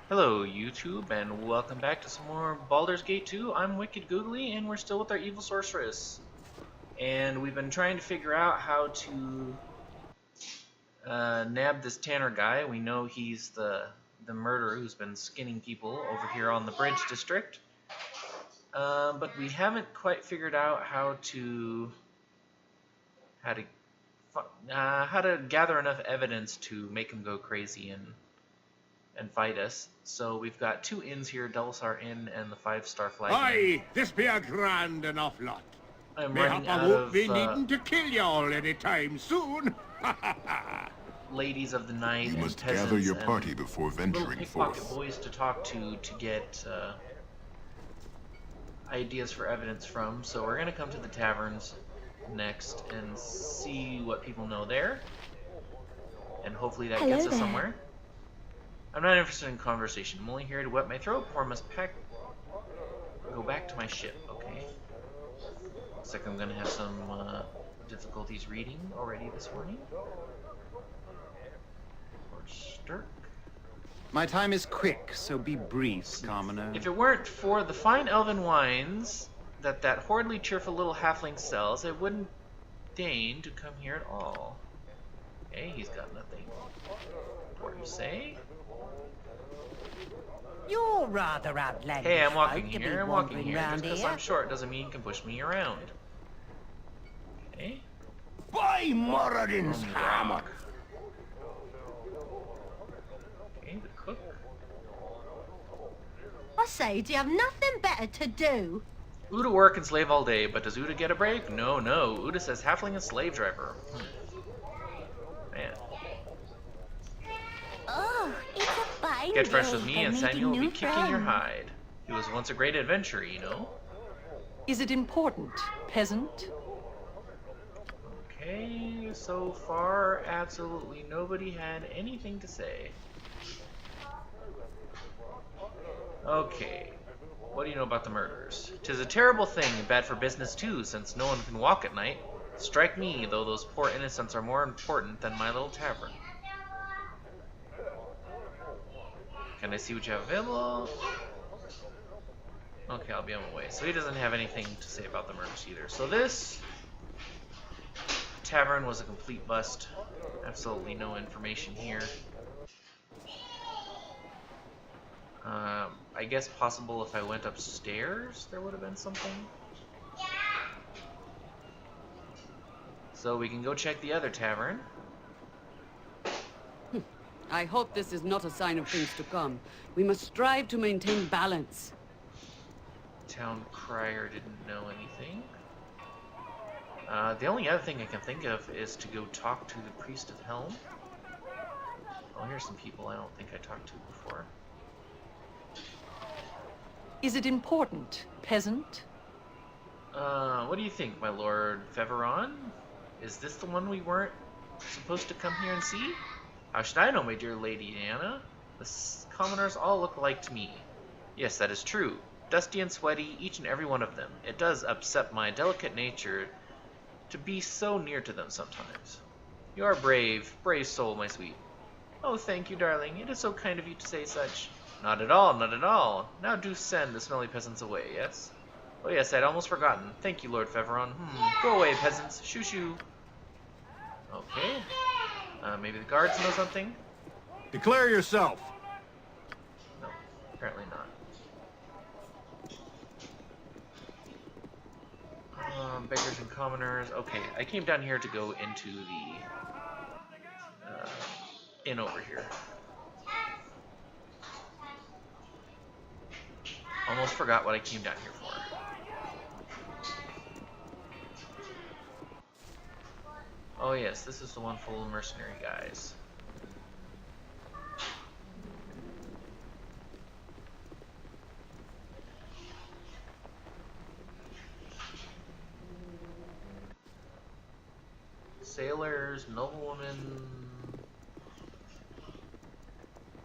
Hello YouTube and welcome back to some more Baldur's Gate 2. I'm Wicked Googly and we're still with our evil sorceress. And we've been trying to figure out how to nab this Tanner guy. We know he's the murderer who's been skinning people over here on the bridge district. But we haven't quite figured out how to gather enough evidence to make him go crazy and fight us. So we've got two inns here, Delisar Inn and the 5-Star Flag Inn. Aye, this be a grand enough lot. I'm Mayhap running I out won't of be needing to kill y'all anytime soon. ladies of the night You and must peasants gather your and party before little venturing pickpocket forth. boys to talk to get ideas for evidence from. So we're gonna come to the taverns next and see what people know there, and hopefully that gets us somewhere. I'm not interested in conversation. I'm only here to wet my throat before I must go back to my ship. Okay. Looks like I'm gonna have some difficulties reading already this morning. Or Stirk. My time is quick, so be brief, commoner. If it weren't for the fine elven wines that horridly cheerful little halfling sells, I wouldn't deign to come here at all. Okay, he's got nothing. What do you say? You're rather outlandish. Hey, I'm walking folk to here. be I'm walking wandering here. round Just because here. I'm short doesn't mean you can push me around. Okay. By Moradin's hammer. Okay, the cook. I say, do you have nothing better to do? Uda work and slave all day, but does Uda get a break? No, no. Uda says halfling and slave driver. Man. Oh, it's a fine Get fresh day with me for and meeting Samuel will be new kicking your friends. hide. He was once a great adventurer, you know. Is it important, peasant? Okay, so far, absolutely nobody had anything to say. Okay, what do you know about the murders? 'Tis a terrible thing, and bad for business too, since no one can walk at night. Strike me, though those poor innocents are more important than my little tavern. Can I see what you have available? Okay, I'll be on my way. So he doesn't have anything to say about the murders either. So this tavern was a complete bust. Absolutely no information here. I guess possible if I went upstairs, there would have been something. So we can go check the other tavern. I hope this is not a sign of things to come. We must strive to maintain balance. Town crier didn't know anything. The only other thing I can think of is to go talk to the priest of Helm. Oh, here's some people I don't think I talked to before. Is it important, peasant? What do you think, my lord Feveron? Is this the one we weren't supposed to come here and see? How should I know, my dear Lady Anna? The commoners all look alike to me. Yes, that is true. Dusty and sweaty, each and every one of them. It does upset my delicate nature to be so near to them sometimes. You are brave, brave soul, my sweet. Oh, thank you, darling. It is so kind of you to say such. Not at all, not at all. Now do send the smelly peasants away, yes? Oh yes, I'd almost forgotten. Thank you, Lord Feveron. Go away, peasants. Shoo shoo. Okay. Maybe the guards know something? Declare yourself. No, apparently not. Beggars and commoners. Okay, I came down here to go into the inn over here. Almost forgot what I came down here for. Oh yes, this is the one full of mercenary guys. Sailors, noblewomen,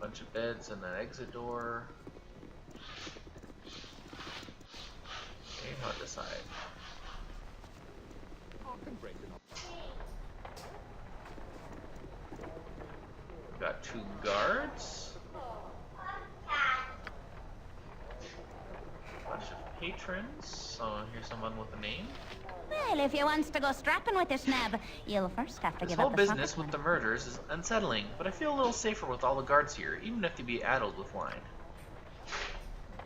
bunch of beds and an exit door. Okay, hard to decide. Got two guards. Bunch of patrons. So here's someone with a name. Well, if you wants to go strapping with this nab, you'll first have to This give whole up the business socket with the one. murders is unsettling, but I feel a little safer with all the guards here, even if they be addled with wine.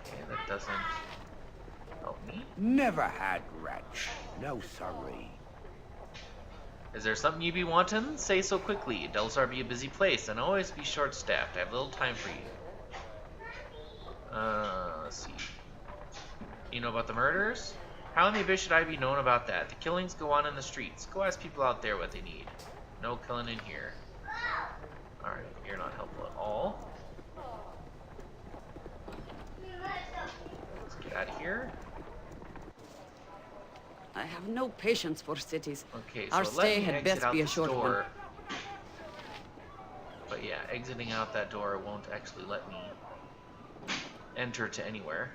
Okay, that doesn't help me. Never had wretch. No sorry. Is there something you be wantin'? Say so quickly. Delsar be a busy place, and always be short-staffed. I have little time for you. Let's see. You know about the murders? How in the abyss should I be known about that? The killings go on in the streets. Go ask people out there what they need. No killing in here. Alright, you're not helpful at all. Let's get out of here. I have no patience for cities. Okay, so Our let stay me had exit best out be a this short one. door. But yeah, exiting out that door won't actually let me enter to anywhere.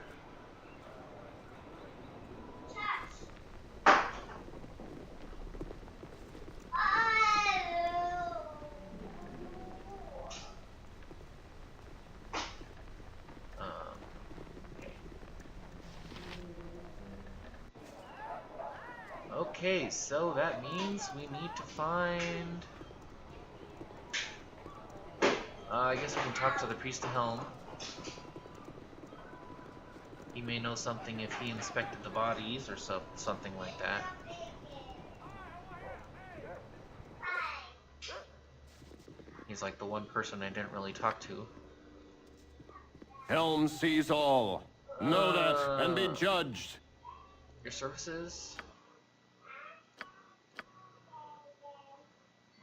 Okay, so that means we need to find... I guess we can talk to the Priest of Helm. He may know something if he inspected the bodies or something like that. He's like the one person I didn't really talk to. Helm sees all. Know that and be judged. Your services?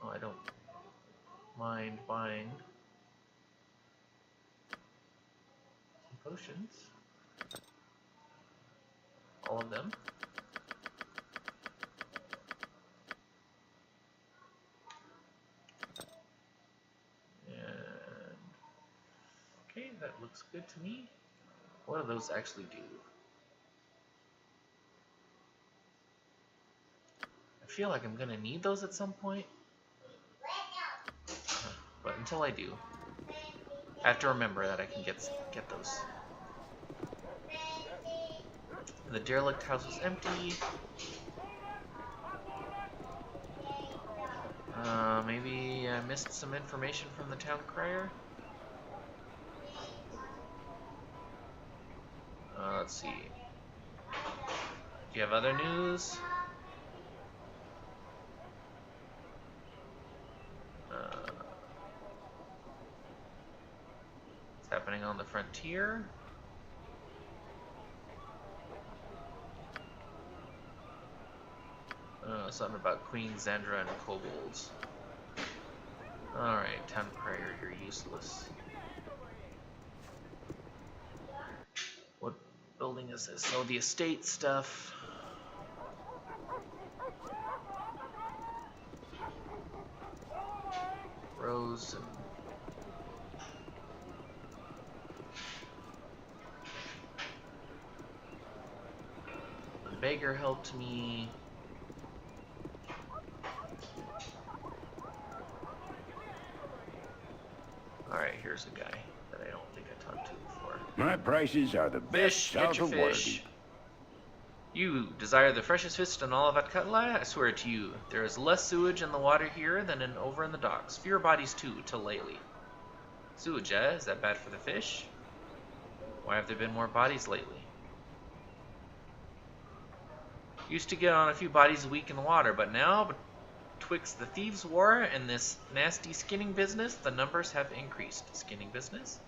Oh, I don't mind buying some potions. All of them. And okay, that looks good to me. What do those actually do? I feel like I'm gonna need those at some point. But until I do, I have to remember that I can get those. The derelict house was empty. Maybe I missed some information from the town crier. Let's see. Do you have other news? What's happening on the frontier? Something about Queen Xandra and kobolds. Alright, town crier, you're useless. What building is this? Oh, the estate stuff. Rose and... the beggar helped me. Alright, here's a guy that I don't think I talked to before. My prices are the best Fish, south get your of fish. Warby. You desire the freshest fish in all of Atkatla? I swear to you, there is less sewage in the water here than over in the docks. Fewer bodies too, till lately. Sewage, eh? Is that bad for the fish? Why have there been more bodies lately? Used to get on a few bodies a week in the water, but now, betwixt the thieves' war and this nasty skinning business, the numbers have increased. Skinning business?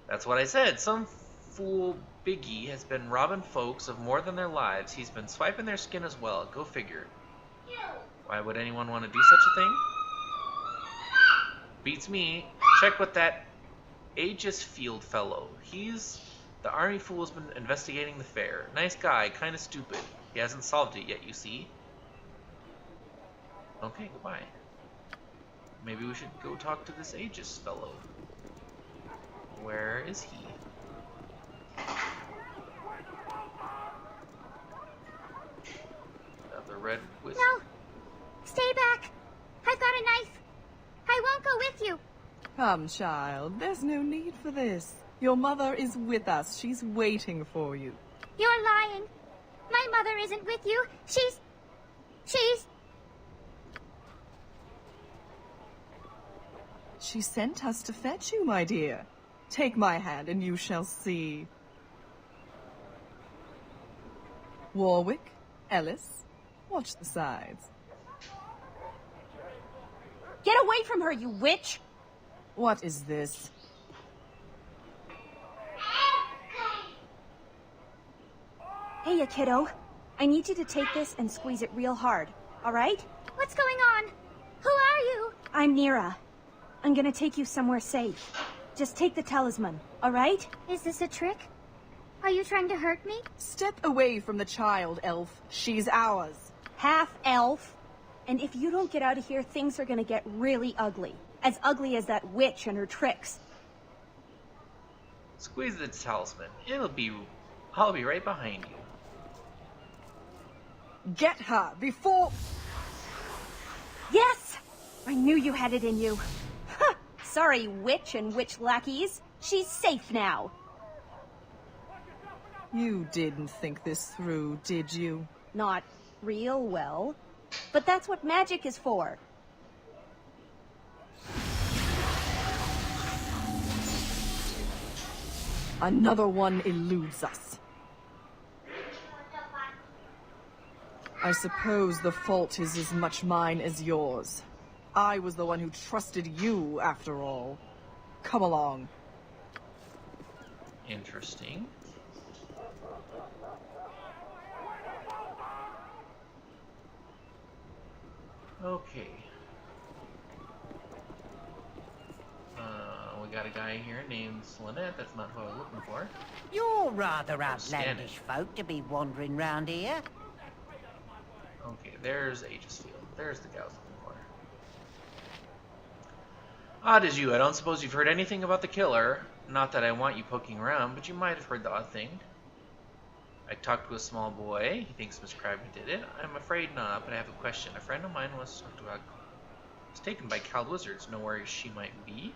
That's what I said. Some fool Biggie has been robbing folks of more than their lives. He's been swiping their skin as well. Go figure. Why would anyone want to do such a thing? Beats me. Check with that Aegisfield fellow. He's the army fool has been investigating the fair. Nice guy, kind of stupid. He hasn't solved it yet, you see. Okay, goodbye. Maybe we should go talk to this Aegis fellow. Where is he? The red whistle. No! Stay back! I've got a knife! I won't go with you! Come, child, there's no need for this. Your mother is with us. She's waiting for you. You're lying. My mother isn't with you. She's... She sent us to fetch you, my dear. Take my hand and you shall see. Warwick, Ellis, watch the sides. Get away from her, you witch! What is this? Hey, you kiddo. I need you to take this and squeeze it real hard, all right? What's going on? Who are you? I'm Nira. I'm gonna take you somewhere safe. Just take the talisman, all right? Is this a trick? Are you trying to hurt me? Step away from the child, elf. She's ours. Half elf. And if you don't get out of here, things are gonna get really ugly. As ugly as that witch and her tricks. Squeeze the talisman. I'll be right behind you. Get her before... Yes! I knew you had it in you. Huh. Sorry, witch and witch lackeys. She's safe now. You didn't think this through, did you? Not real well. But that's what magic is for. Another one eludes us. I suppose the fault is as much mine as yours. I was the one who trusted you, after all. Come along. Interesting. Okay. We got a guy here named Lynette. That's not who I was looking for. You're rather Spanish. outlandish folk to be wandering round here. Okay, there's Aegisfield. There's the guy I was looking for. Odd as you, I don't suppose you've heard anything about the killer. Not that I want you poking around, but you might have heard the odd thing. I talked to a small boy. He thinks Miss Crabbe did it. I'm afraid not, but I have a question. A friend of mine was taken by Cal Wizards. Know where she might be?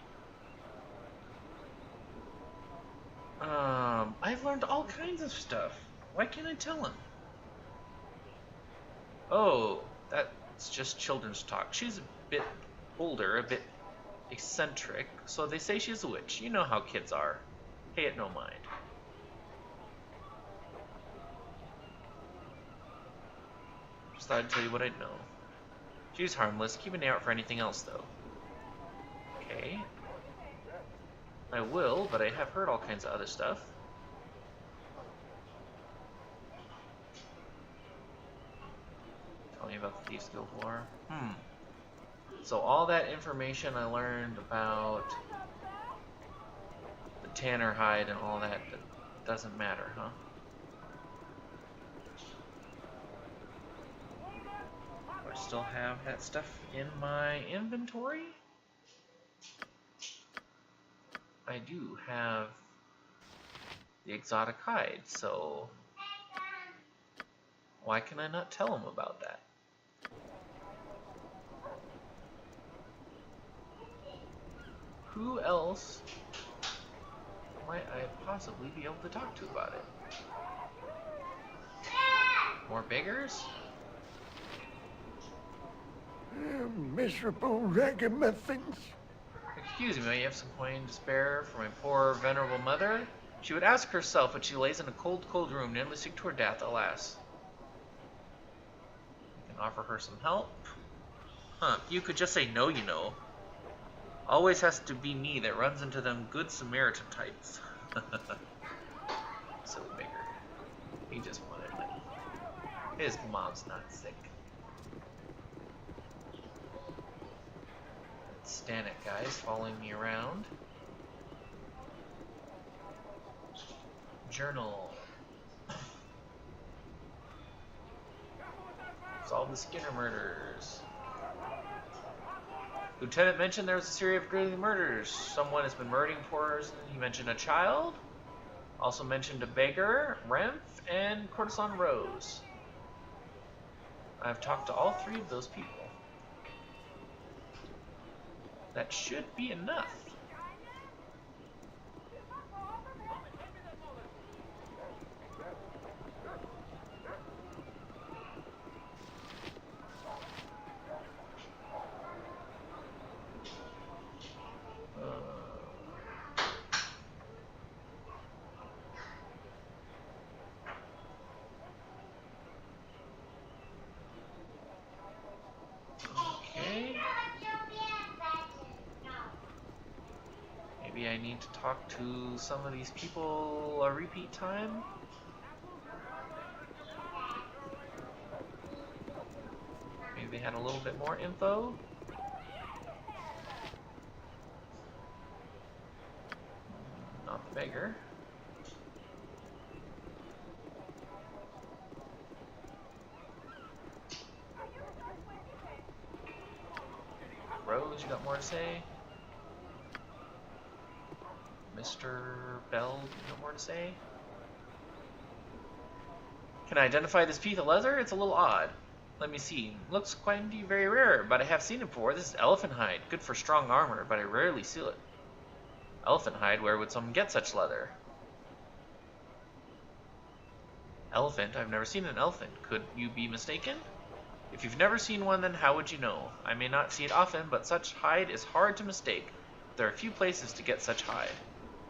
I've learned all kinds of stuff. Why can't I tell him? Oh, that's just children's talk. She's a bit older, a bit eccentric, so they say she's a witch. You know how kids are. Pay it no mind. Just thought I'd tell you what I'd know. She's harmless. Keep an eye out for anything else, though. Okay. I will, but I have heard all kinds of other stuff. Tell me about the Thieves Guild War. So all that information I learned about the Tanner hide and all that doesn't matter, huh? Do I still have that stuff in my inventory? I do have the exotic hide, so why can I not tell him about that? Who else might I possibly be able to talk to about it? More beggars? Miserable ragamuffins. Excuse me, may you have some coin to spare for my poor venerable mother? She would ask herself, but she lays in a cold, cold room, nearly sick to her death, alas. I can offer her some help. Huh, you could just say no, you know. Always has to be me that runs into them good Samaritan types. Silly beggar. He just wanted money. His mom's not sick. Stand it, guys, following me around. Journal. Solve the Skinner murders. Lieutenant mentioned there was a series of grisly murders. Someone has been murdering poor. He mentioned a child. Also mentioned a beggar, Remph, and Courtesan Rose. I've talked to all three of those people. That should be enough. Maybe I need to talk to some of these people a repeat time? Maybe they had a little bit more info? Not the beggar. Rose, you got more to say? Mr. Bell, you got more to say? Can I identify this piece of leather? It's a little odd. Let me see. Looks quite indeed very rare, but I have seen it before. This is elephant hide. Good for strong armor, but I rarely see it. Elephant hide? Where would someone get such leather? Elephant? I've never seen an elephant. Could you be mistaken? If you've never seen one, then how would you know? I may not see it often, but such hide is hard to mistake. There are few places to get such hide.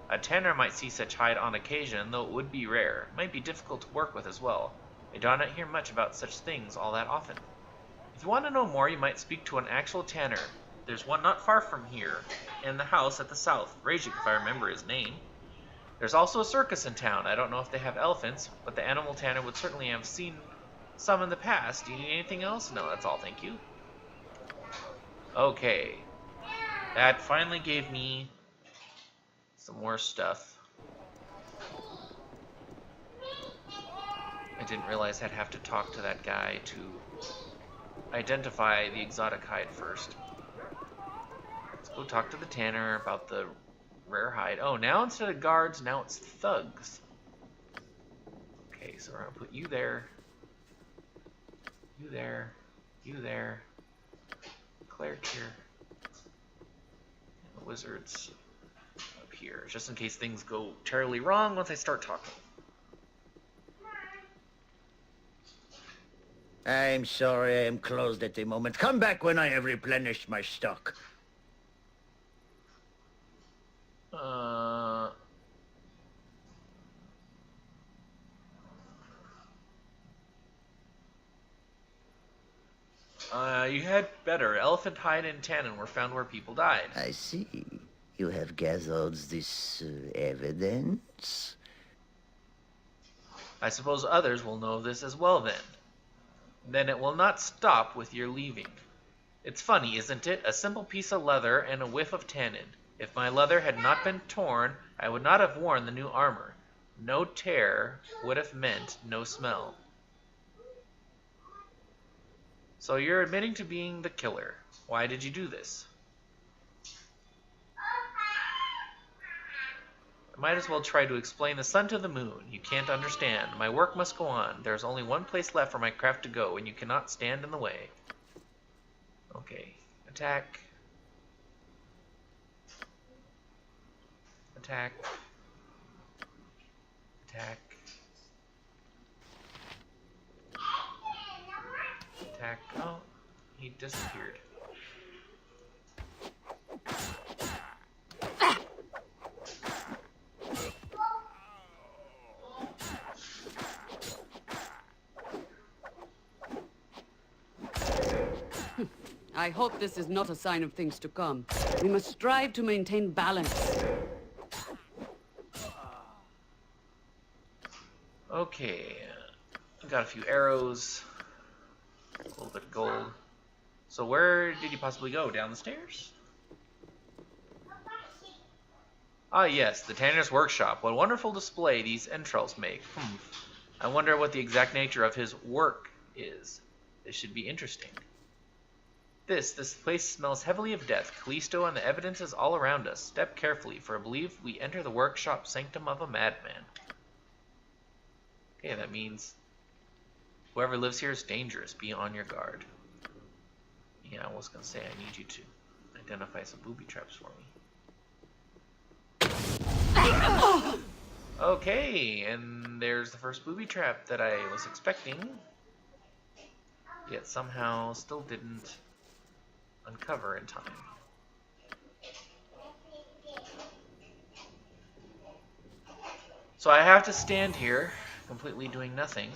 A tanner might see such hide on occasion, though it would be rare. It might be difficult to work with as well. I do not hear much about such things all that often. If you want to know more, you might speak to an actual tanner. There's one not far from here, in the house at the south. Rajik, if I remember his name. There's also a circus in town. I don't know if they have elephants, but the animal tanner would certainly have seen some in the past. Do you need anything else? No, that's all, thank you. Okay. That finally gave me some more stuff. I didn't realize I'd have to talk to that guy to identify the exotic hide first. Let's go talk to the tanner about the rare hide. Oh, now instead of guards, now it's thugs. Okay, so we're gonna put you there. You there. You there. Cleric here. And the wizards up here, just in case things go terribly wrong once I start talking. I'm sorry, I am closed at the moment. Come back when I have replenished my stock. You had better. Elephant hide and tannin were found where people died. I see. You have gathered this evidence? I suppose others will know this as well then. Then it will not stop with your leaving. It's funny, isn't it? A simple piece of leather and a whiff of tannin. If my leather had not been torn, I would not have worn the new armor. No tear would have meant no smell. So you're admitting to being the killer. Why did you do this? I might as well try to explain the sun to the moon. You can't understand. My work must go on. There's only one place left for my craft to go, and you cannot stand in the way. Okay. Attack. Attack. Attack. Attack. Oh, he disappeared. I hope this is not a sign of things to come. We must strive to maintain balance. Okay. Got a few arrows. A little bit of gold. So where did you possibly go? Down the stairs? Ah yes, the tanner's workshop. What wonderful display these entrails make. I wonder what the exact nature of his work is. This should be interesting. This place smells heavily of death. Callisto and the evidence is all around us. Step carefully, for I believe we enter the workshop sanctum of a madman. Okay, that means whoever lives here is dangerous. Be on your guard. Yeah, I was gonna say I need you to identify some booby traps for me. Okay, and there's the first booby trap that I was expecting, yet somehow still didn't uncover in time. So I have to stand here, completely doing nothing,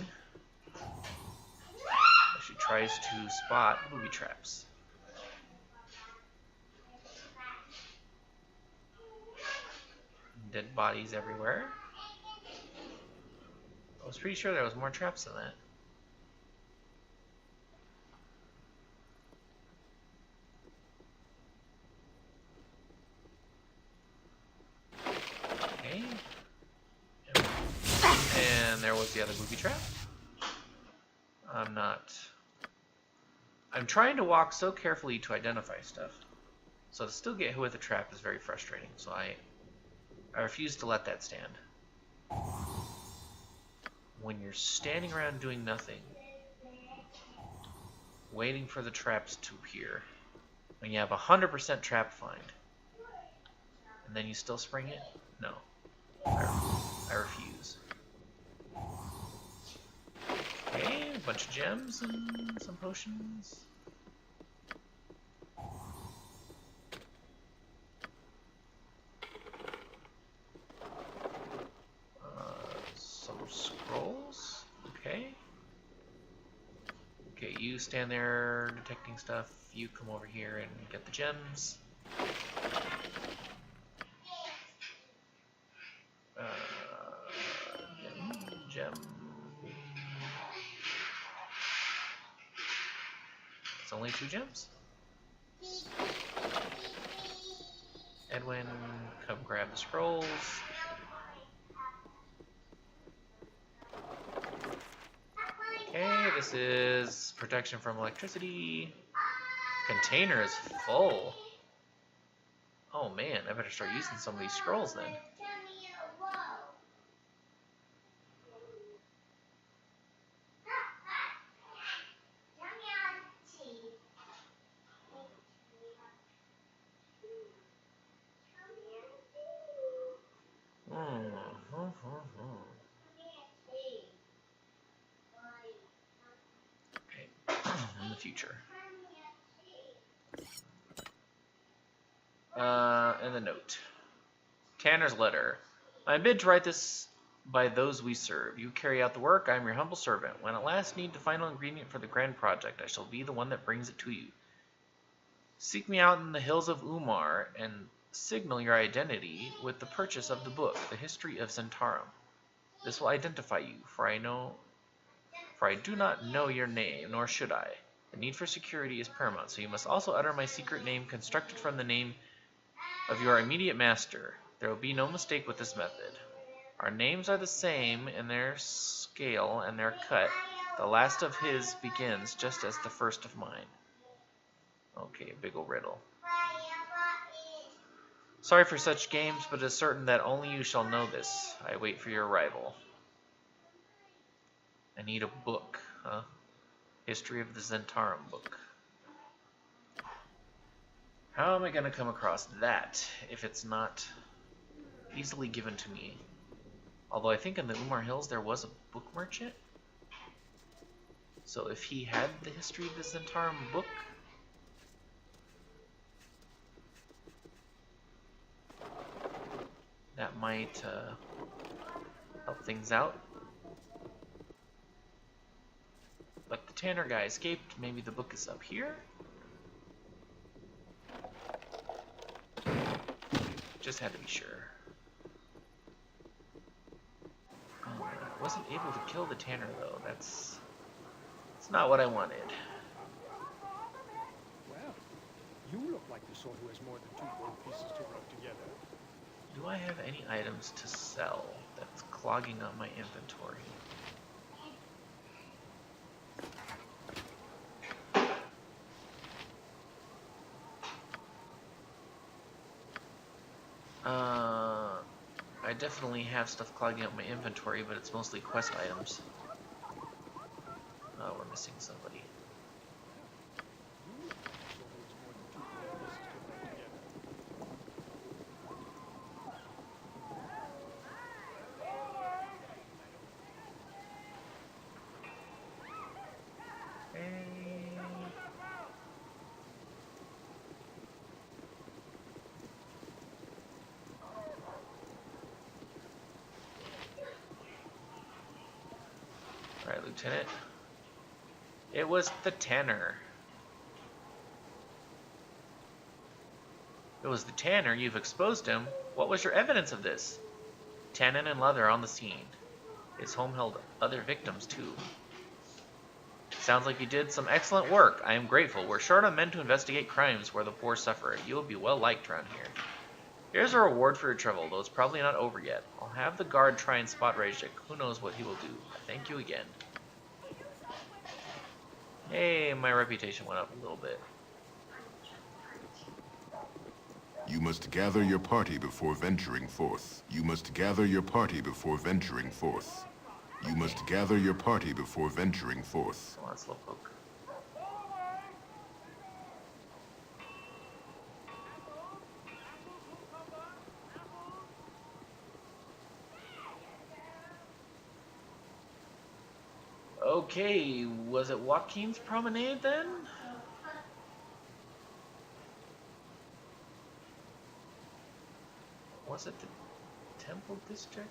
as she tries to spot booby traps. Dead bodies everywhere. I was pretty sure there was more traps than that. Okay. And there was the other booby trap. I'm trying to walk so carefully to identify stuff. So to still get hit with a trap is very frustrating. So I refuse to let that stand. When you're standing around doing nothing, waiting for the traps to appear, when you have 100% trap find, and then you still spring it? No. I refuse. Okay, a bunch of gems and some potions. Some scrolls. Okay. Okay, you stand there detecting stuff. You come over here and get the gems. Gem. It's only 2 gems. Edwin, come grab the scrolls. Okay, this is protection from electricity. Container is full. Oh man, I better start using some of these scrolls then. Okay, in the future. And the note. Tanner's letter. I am bid to write this by those we serve. You carry out the work, I am your humble servant. When at last need the final ingredient for the grand project, I shall be the one that brings it to you. Seek me out in the hills of Umar, and signal your identity with the purchase of the book, The History of Zentarum. This will identify you, for I do not know your name, nor should I. The need for security is paramount, so you must also utter my secret name constructed from the name of your immediate master. There will be no mistake with this method. Our names are the same in their scale and their cut. The last of his begins just as the first of mine. Okay, big ol' riddle. Sorry for such games, but it is certain that only you shall know this. I wait for your arrival. I need a book, huh? History of the Zentarum book. How am I going to come across that if it's not easily given to me? Although I think in the Umar Hills there was a book merchant. So if he had the History of the Zentarum book, that might help things out. But the Tanner guy escaped. Maybe the book is up here? Just had to be sure. I wasn't able to kill the Tanner though. That's not what I wanted. Well, you look like the sort who has more than 2 gold pieces to rub together. Do I have any items to sell that's clogging up my inventory? I definitely have stuff clogging up my inventory, but it's mostly quest items. Oh, we're missing somebody. Alright, Lieutenant. It was the Tanner. it was the tanner, you've exposed him. What was your evidence of this? Tannin and Leather on the scene. His home held other victims, too. Sounds like you did some excellent work. I am grateful. We're short on men to investigate crimes where the poor suffer. You will be well liked around here. Here's a reward for your trouble, though it's probably not over yet. I'll have the guard try and spot Rajik. Who knows what he will do. Thank you again. Hey, my reputation went up a little bit. You must gather your party before venturing forth. You must gather your party before venturing forth. You must gather your party before venturing forth. Oh, that's Slowpoke. Okay, was it Joaquin's Promenade then? Was it the Temple District?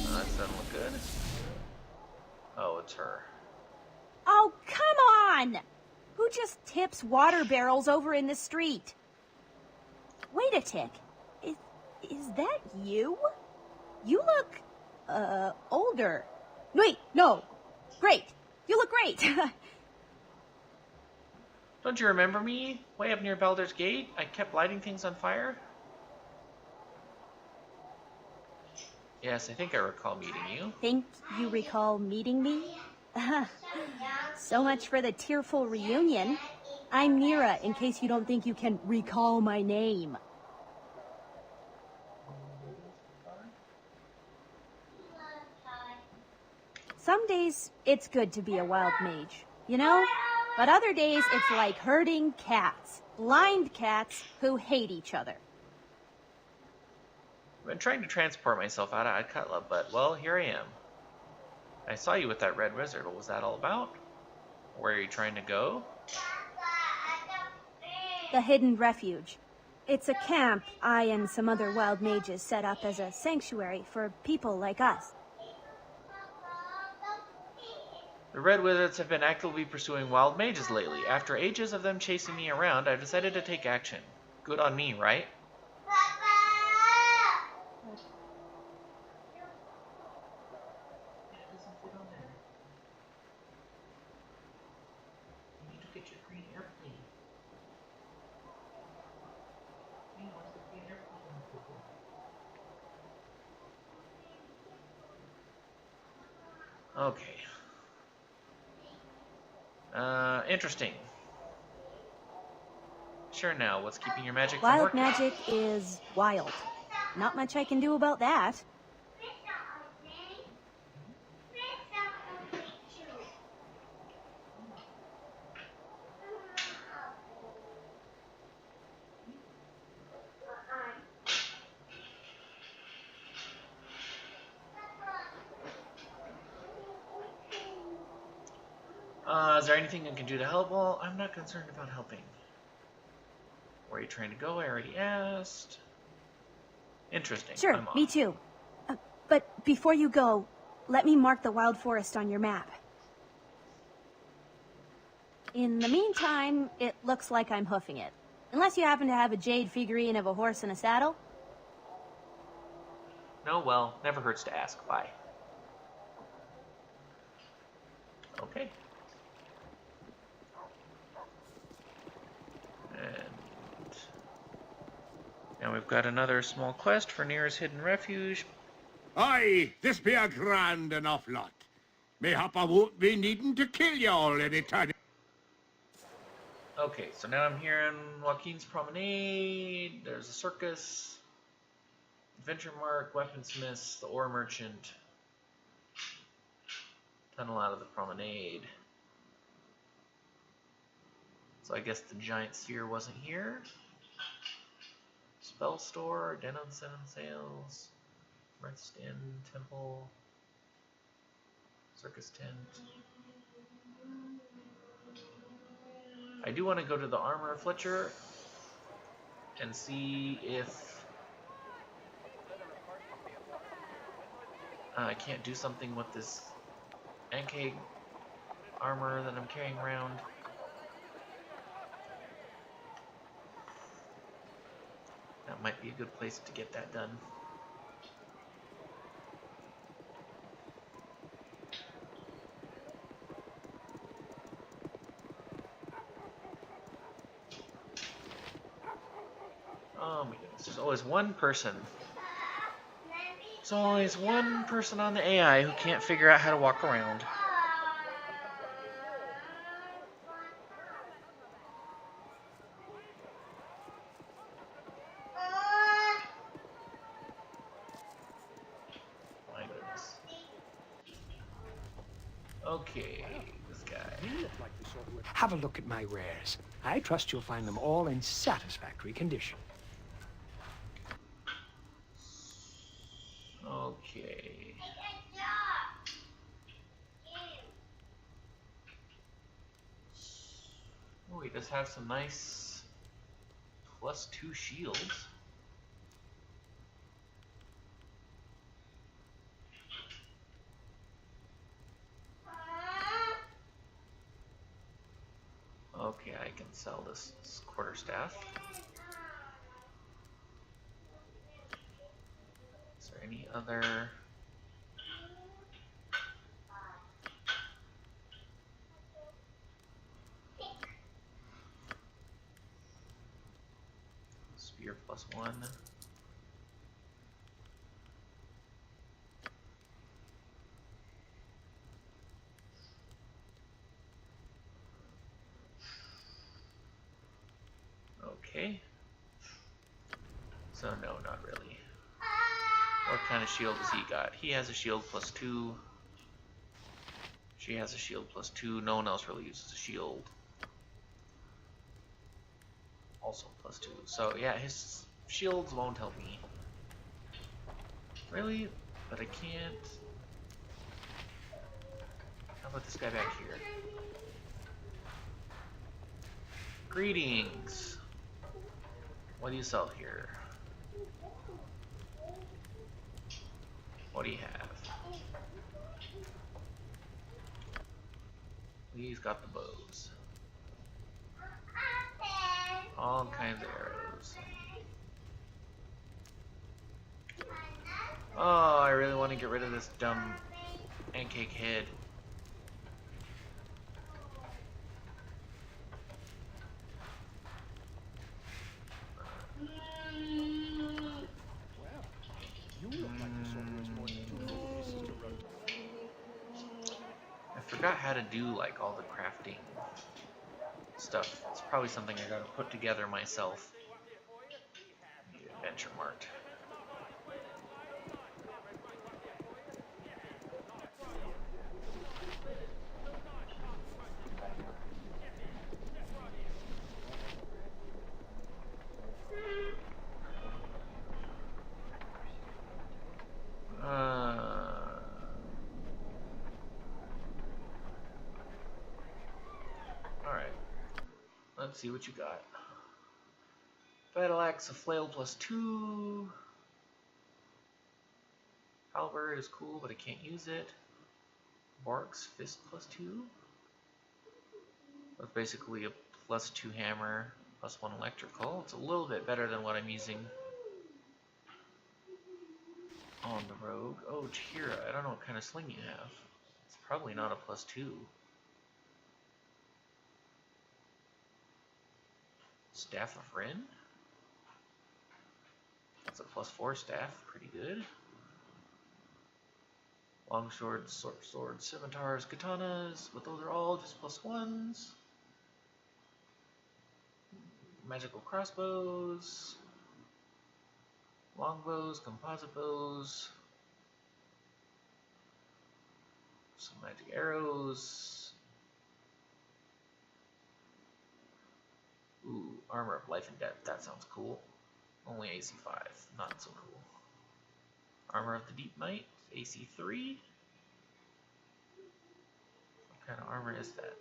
That doesn't look good. Oh, it's her. Oh, come on! Who just tips water barrels over in the street? Wait a tick. Is that you? You look, older. Wait, no. Great. You look great. Don't you remember me? Way up near Baldur's Gate? I kept lighting things on fire? Yes, I think I recall meeting you. Think you recall meeting me? So much for the tearful reunion. I'm Mira, in case you don't think you can recall my name. Some days, it's good to be a wild mage, you know? But other days, it's like herding cats. Blind cats who hate each other. I've been trying to transport myself out of Akatla, but, well, here I am. I saw you with that red wizard. What was that all about? Where are you trying to go? The Hidden Refuge. It's a camp I and some other wild mages set up as a sanctuary for people like us. The Red Wizards have been actively pursuing wild mages lately. After ages of them chasing me around, I've decided to take action. Good on me, right? Okay. Interesting. Sure now, what's keeping your magic from Wild working? magic is wild. Not much I can do about that. Is there anything I can do to help? Well, I'm not concerned about helping. Where are you trying to go? I already asked. Interesting. Sure, me too. But before you go, let me mark the wild forest on your map. In the meantime, it looks like I'm hoofing it. Unless you happen to have a jade figurine of a horse and a saddle. No, well, never hurts to ask. Bye. Okay. And now we've got another small quest for nearest hidden refuge. Aye, this be a grand enough lot. Mayhap I won't be needing to kill you all any time. Okay, so now I'm here in Joaquin's Promenade. There's a circus, Adventure Mark, Weaponsmiths, the Ore Merchant, tunnel out of the Promenade. So I guess the giant sphere wasn't here. Spell store, Den on Seven Sails, Rest Inn, Temple, Circus Tent. I do want to go to the Armor of Fletcher and see if I can't do something with this NK armor that I'm carrying around. That might be a good place to get that done. Oh my goodness, there's always one person. There's always one person on the AI who can't figure out how to walk around. My goodness. Okay, this guy. You look like the sort who would have a look at my wares. I trust you'll find them all in satisfactory condition. Okay. Oh, he does have some nice +2 shields. Okay, I can sell this quarterstaff. Is there any other? Spear +1. Okay. So no, not really. What kind of shield has he got? He has a shield +2. She has a shield +2. No one else really uses a shield. Also +2. So yeah, his shields won't help me. Really? But I can't. How about this guy back here? Greetings. What do you sell here? What do you have? He's got the bows. All kinds of arrows. Oh, I really want to get rid of this dumb pancake head. I forgot how to do like all the crafting stuff. It's probably something I gotta put together myself. Adventure Mart. Alright. Let's see what you got. Battle Axe, a flail +2. Halberd is cool, but I can't use it. Bark's fist +2. That's basically a +2 hammer, +1 electrical. It's a little bit better than what I'm using on the rogue. Oh, Chihira, I don't know what kind of sling you have. It's probably not a +2. Staff of Ren? That's a +4 staff, pretty good. Long swords, short swords, scimitars, katanas, but those are all just +1s. Magical crossbows, longbows, composite bows, some magic arrows. Ooh, armor of life and death, that sounds cool. Only AC 5, not so cool. Armor of the Deep Knight, AC 3. What kind of armor is that?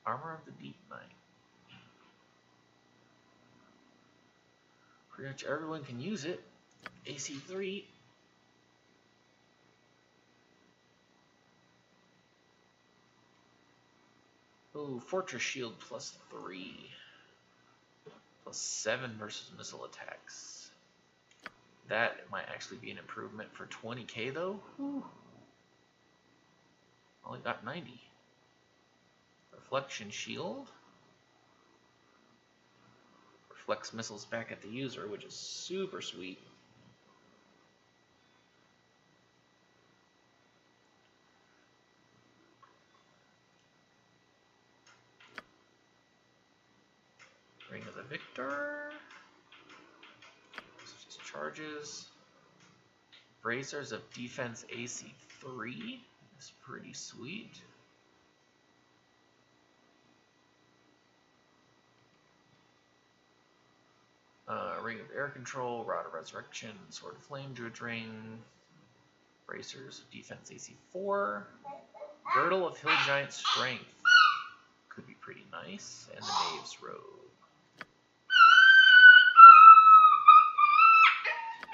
Armor of the Deep Knight. Pretty much everyone can use it. AC 3. Oh, Fortress Shield +3. +7 versus missile attacks. That might actually be an improvement for 20k though. Whew. Only got 90. Reflection Shield. Reflects missiles back at the user, which is super sweet. Ring of the Victor. This just charges. Bracers of Defense AC 3 is pretty sweet. Ring of Air Control, Rod of Resurrection, Sword of Flame, Druid's Ring, Bracers of Defense AC 4, Girdle of Hill Giant Strength, could be pretty nice, and the Knave's Robe.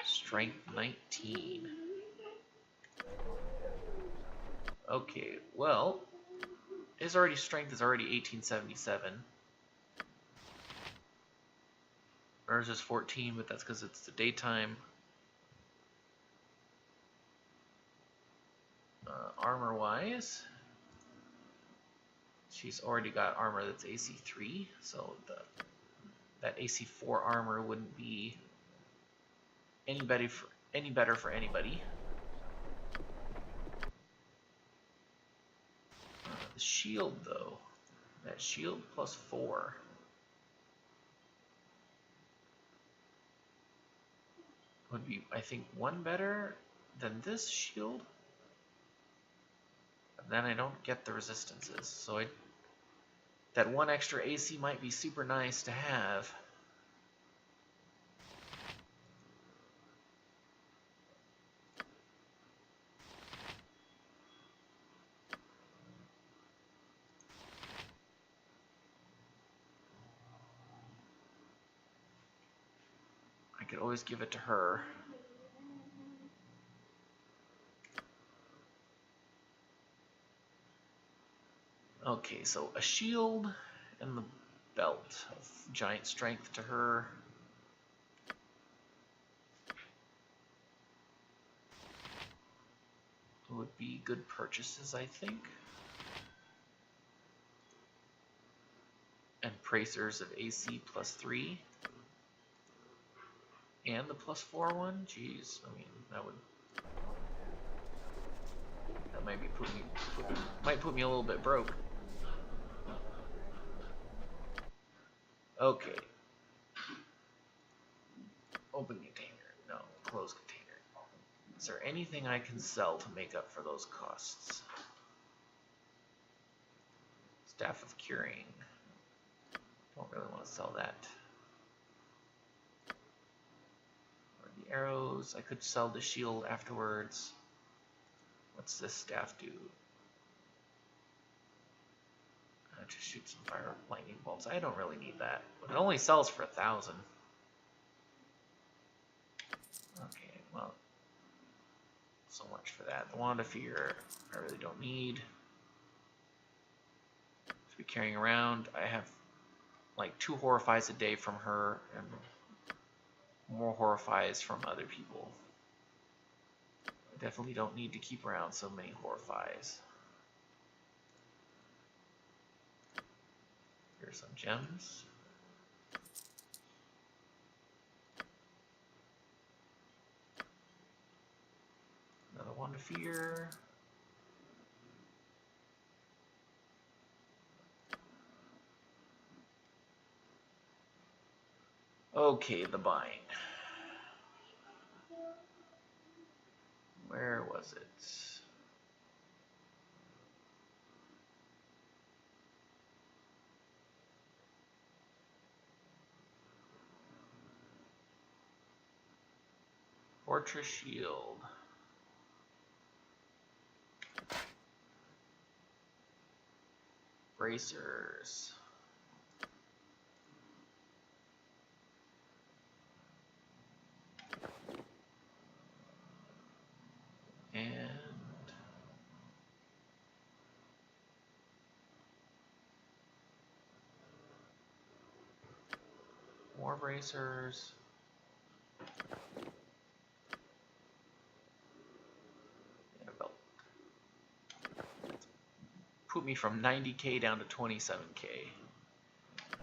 Strength 19. Okay, well, his strength is already 1877. Ours is 14, but that's because it's the daytime. Armor-wise, she's already got armor that's AC 3, so that AC 4 armor wouldn't be any better for anybody. The shield, though, that shield +4. Would be, I think, 1 better than this shield. But then I don't get the resistances, so that 1 extra AC might be super nice to have. I could always give it to her. Okay, so a shield and the belt of giant strength to her. Would be good purchases, I think. And bracers of AC +3. And the +4 one? Jeez, I mean, that might be might put me a little bit broke. Okay. Open container. No, close container. Is there anything I can sell to make up for those costs? Staff of Curing. Don't really want to sell that. Or the arrows. I could sell the shield afterwards. What's this staff do? Just shoot some fire lightning bolts. I don't really need that. But it only sells for 1,000. Okay, well, so much for that. The Wand of Fear, I really don't need to be carrying around. I have like 2 Horrifies a day from her and more Horrifies from other people. I definitely don't need to keep around so many Horrifies. Here's some gems. Another Wand of Fear. Okay, the bind. Where was it? Fortress Shield. Bracers. And more bracers. And a belt. Put me from 90k down to 27k.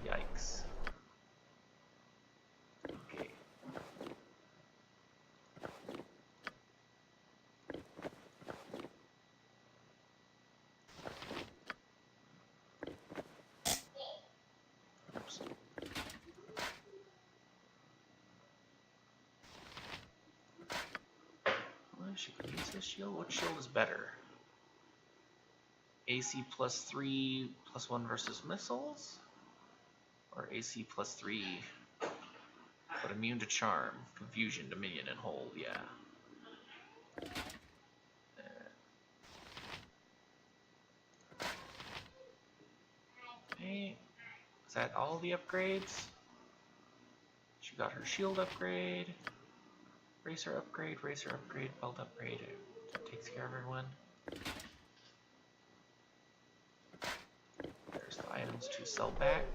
Yikes. Okay. Oops. Well, she could use this shield. What shield is better? AC +3 +1 versus missiles? Or AC +3 but immune to charm, confusion, dominion, and hold, yeah. Okay. Is that all the upgrades? She got her shield upgrade, racer upgrade, belt upgrade. That takes care of everyone. There's the items to sell back.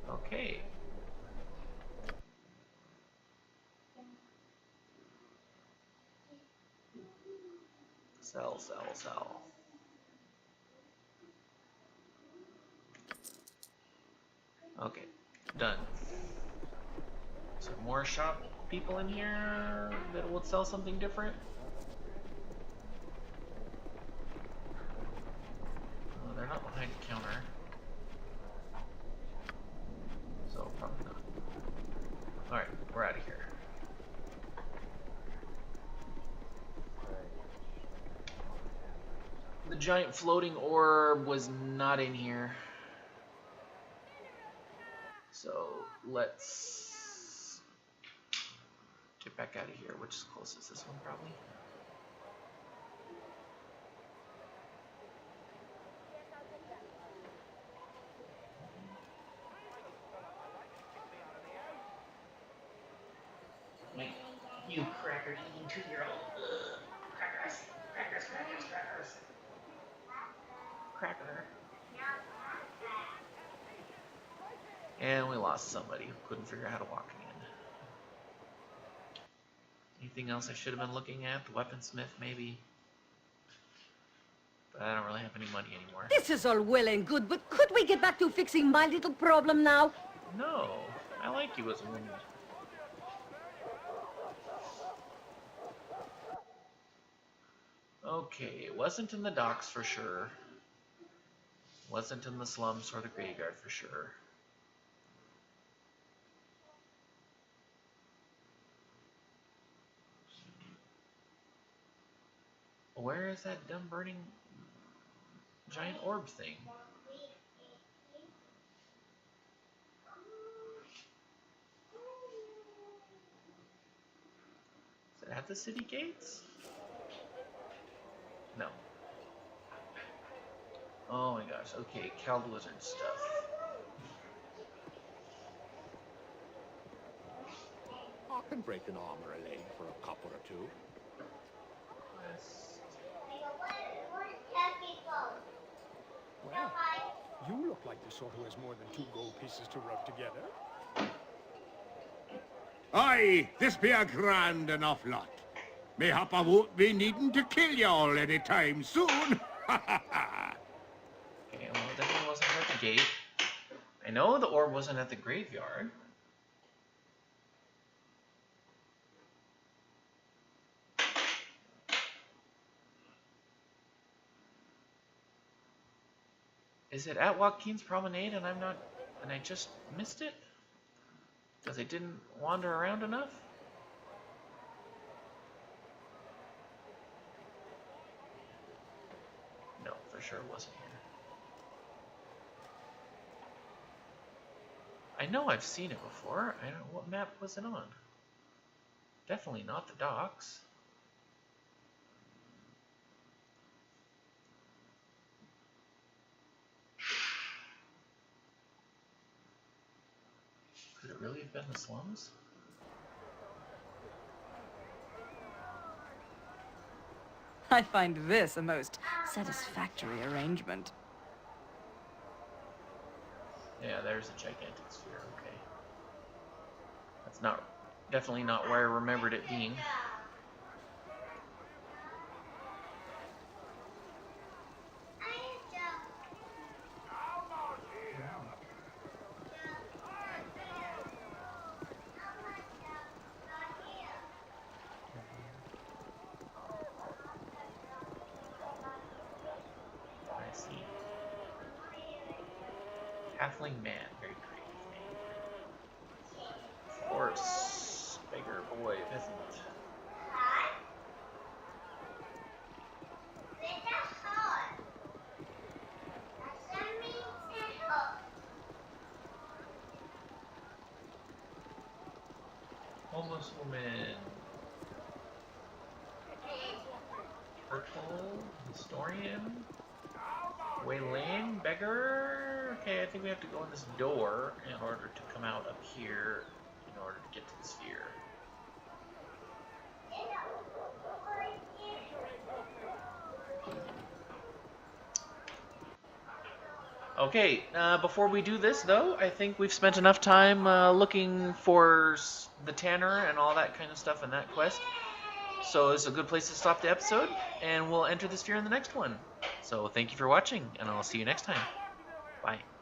Okay. Sell, sell, sell. Okay, done. So more shop people in here that would sell something different? Oh, they're not behind the counter. So probably not. Alright, we're out of here. The giant floating orb was not in here. So let's get back out of here. Which is closest? This one probably. You cracker eating 2-year-old. Crackers. Crackers, crackers, crackers. Cracker. And we lost somebody who couldn't figure out how to walk again. Anything else I should have been looking at? The weaponsmith, maybe? But I don't really have any money anymore. This is all well and good, but could we get back to fixing my little problem now? No, I like you as a woman. Okay, it wasn't in the docks for sure. Wasn't in the slums or the graveyard for sure. Where is that dumb burning giant orb thing? Is it at the city gates? No. Oh my gosh, okay, Cal Wizard stuff. I can break an arm or a leg for a couple or two. Well, you look like the sort who has more than 2 gold pieces to rub together. Aye, this be a grand enough lot. Mayhap I won't be needing to kill y'all anytime soon. Okay, well, it definitely wasn't at the gate. I know the orb wasn't at the graveyard. Is it at Joaquin's Promenade and I just missed it? Because I didn't wander around enough? No, for sure it wasn't here. I know I've seen it before. I don't know what map was it on. Definitely not the docks. Could it really have been the slums? I find this a most satisfactory arrangement. there's a gigantic sphere. Okay. That's not, definitely not where I remembered it being. I see. Halfling man, very creative name. Of course, beggar boy, peasant. Homeless woman. Purple. Historian. Wayland. Beggar. Okay, I think we have to go in this door in order to come out up here in order to get to the sphere. Okay, before we do this, though, I think we've spent enough time looking for the Tanner and all that kind of stuff in that quest. So it's a good place to stop the episode, and we'll enter the sphere in the next one. So thank you for watching, and I'll see you next time. Bye.